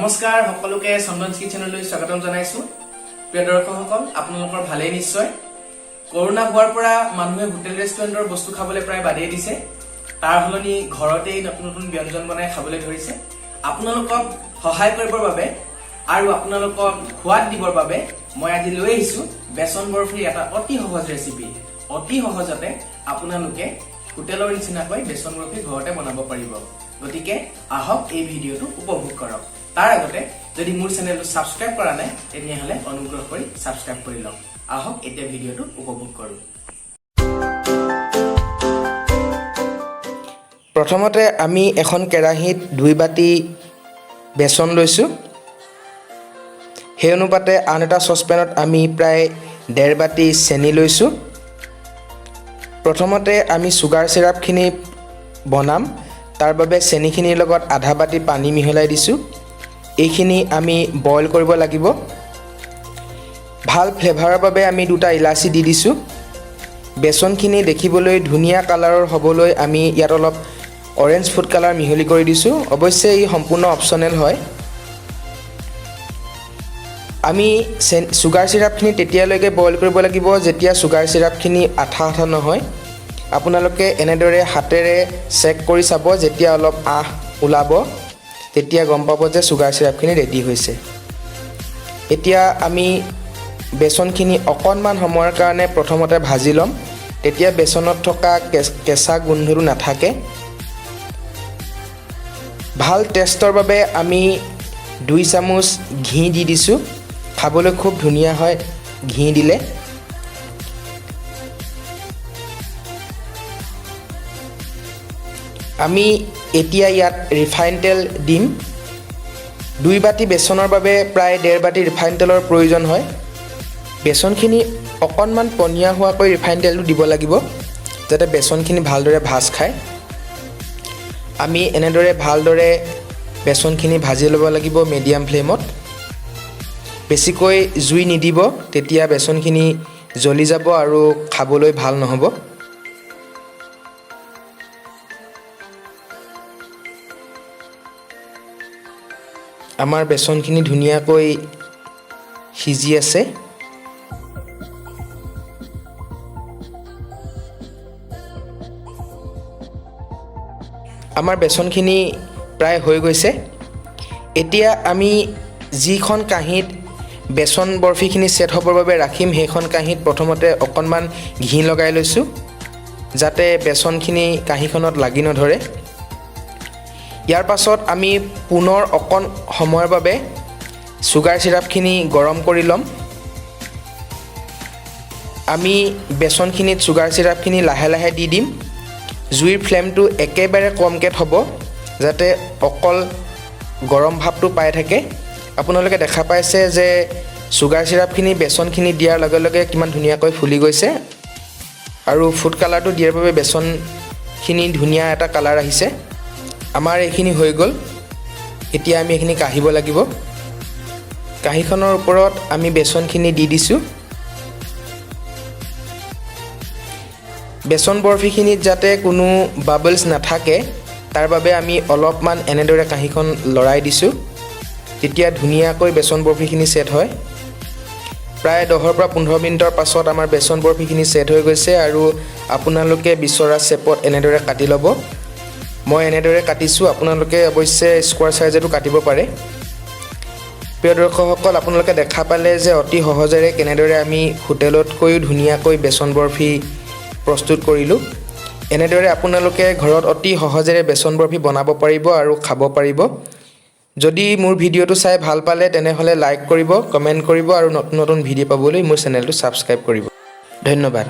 নমস্কাৰ সকলোকে চন্দন কিচেনলৈ স্বাগতম জনাইছো। প্ৰিয় দৰ্শকসকল, আপোনালোকৰ ভালেই নিশ্চয়। কৰোনা হোৱাৰ পৰা মানুহে হোটেল ৰেষ্টুৰেণ্টৰ বস্তু খাবলৈ প্ৰায় বাদেই দিছে। তাৰ সলনি ঘৰতেই নতুন নতুন ব্যঞ্জন বনাই খাবলৈ ধৰিছে। আপোনালোকক সহায় কৰিবৰ বাবে আৰু আপোনালোকক সোৱাদ দিবৰ বাবে মই আজি লৈ আহিছো বেচন বৰফিৰ এটা অতি সহজ ৰেচিপি। অতি সহজতে আপোনালোকে হোটেলৰ নিচিনাকৈ বেচন বৰফি ঘৰতে বনাব পাৰিব। গতিকে আহক এই ভিডিঅ'টো উপভোগ কৰক। তাৰ আগতে যদি মোৰ চেনেলটো সাবস্ক্ৰাইব কৰা নাই তেনেহলে অনুগ্ৰহ কৰি সাবস্ক্ৰাইব কৰি লওক। আহক এতিয়া ভিডিঅ'টো উপভোগ কৰো। প্ৰথমতে আমি এখন কেৰাহীত 2 বাটি বেচন লৈছো। সেই অনুপাতে আন এটা চচপেনত আমি প্ৰায় 1.5 বাটি চেনি লৈছো। প্ৰথমতে আমি সুগাৰ সিৰাপখিনি বনাম। তাৰ বাবে চেনিখিনিৰ লগত আধা বাটি পানী মিহলাই দিছো। এইখিনি আমি বইল কৰিব লাগিব। ভাল ফ্লেভাৰৰ বাবে আমি 2টা ইলাচি দি দিছো। বেচনখিনি দেখিবলৈ ধুনীয়া কালাৰৰ হ'বলৈ আমি ইয়াত অলপ অৰেঞ্জ ফুড কালাৰ মিহলি কৰি দিছো। অৱশ্যে ই সম্পূৰ্ণ অপচনেল হয়। আমি সুগাৰ সিৰাপখিনি তেতিয়ালৈকে বইল কৰিব লাগিব যেতিয়া সুগাৰ সিৰাপখিনি আঠা আঠা নহয়। আপোনালোকে এনেদৰে হাতেৰে চেক কৰি চাব। যেতিয়া অলপ আহ ওলাব তেতিয়া গম পাব যে সুগাৰ সিৰাপখিনি ৰেডি হৈছে। এতিয়া আমি বেচনখিনি অকণমান সময়ৰ কাৰণে প্ৰথমতে ভাজি ল'ম। তেতিয়া বেচনত থকা কেঁচা গোন্ধটো নাথাকে। ভাল টেষ্টৰ বাবে আমি 2 চামুচ ঘি দি দিছোঁ। খাবলৈ খুব ধুনীয়া হয় ঘি দিলে। আমি এতিয়া ইয়াত ৰিফাইন তেল দিম। 2 বাটি বেচনৰ বাবে প্ৰায় 1.5 বাটি ৰিফাইন তেলৰ প্ৰয়োজন হয়। বেচনখিনি অকণমান পনীয়া হোৱাকৈ ৰিফাইন তেলটো দিব লাগিব যাতে বেচনখিনি ভালদৰে ভাজ খায়। আমি এনেদৰে ভালদৰে বেচনখিনি ভাজি ল'ব লাগিব মিডিয়াম ফ্লেমত। বেছিকৈ জুই নিদিব, তেতিয়া বেচনখিনি জ্বলি যাব আৰু খাবলৈ ভাল নহ'ব। আমাৰ বেচনখিনি ধুনীয়াকৈ সিজি আছে। আমাৰ বেচনখিনি প্ৰায় হৈ গৈছে। এতিয়া আমি যিখন কাঁহীত বেচন বৰফিখিনি সেট হ'বৰ বাবে ৰাখিম সেইখন কাঁহীত প্ৰথমতে অকণমান ঘি লগাই লৈছোঁ যাতে বেচনখিনি কাঁহীখনত লাগি নধৰে। ইয়াৰ পাছত আমি পুনৰ অকণ সময়ৰ বাবে সুগাৰ সিৰাপখিনি গৰম কৰি ল'ম। আমি বেচনখিনিত সুগাৰ সিৰাপখিনি লাহে লাহে দি দিম। জুইৰ ফ্লেমটো একেবাৰে কমকৈ থ'ব যাতে অকল গৰম ভাৱটো পাই থাকে। আপোনালোকে দেখা পাইছে যে সুগাৰ সিৰাপখিনি বেচনখিনি দিয়াৰ লগে লগে কিমান ধুনীয়াকৈ ফুলি গৈছে আৰু ফুড কালাৰটো দিয়াৰ বাবে বেচনখিনি ধুনীয়া এটা কালাৰ আহিছে। আমাৰ এইখিনি হৈ গ'ল। এতিয়া আমি এইখিনি কাঢ়িব লাগিব। কাঁহীখনৰ ওপৰত আমি বেচনখিনি দি দিছোঁ। বেচন বৰফিখিনিত যাতে কোনো বাবলছ নাথাকে তাৰ বাবে আমি অলপমান এনেদৰে কাঁহীখন লৰাই দিছোঁ। তেতিয়া ধুনীয়াকৈ বেচন বৰফিখিনি সেট হয়। প্ৰায় 10 পৰা 15 মিনিটৰ পাছত আমাৰ বেচন বৰফিখিনি সেট হৈ গৈছে আৰু আপোনালোকে বিচৰা শ্বেপত এনেদৰে কাটি ল'ব। মই এনেদৰে কাটিছোঁ। আপোনালোকে অৱশ্যে স্কোৱাৰ চাইজতো কাটিব পাৰে। প্ৰিয় দৰ্শকসকল, আপোনালোকে দেখা পালে যে অতি সহজেৰে কেনেদৰে আমি হোটেলতকৈও ধুনীয়াকৈ বেচন বৰফি প্ৰস্তুত কৰিলোঁ। এনেদৰে আপোনালোকে ঘৰত অতি সহজেৰে বেচন বৰফি বনাব পাৰিব আৰু খাব পাৰিব। যদি মোৰ ভিডিঅ'টো চাই ভাল পালে তেনেহ'লে লাইক কৰিব, কমেণ্ট কৰিব আৰু নতুন নতুন ভিডিঅ' পাবলৈ মোৰ চেনেলটো ছাবস্ক্ৰাইব কৰিব। ধন্যবাদ।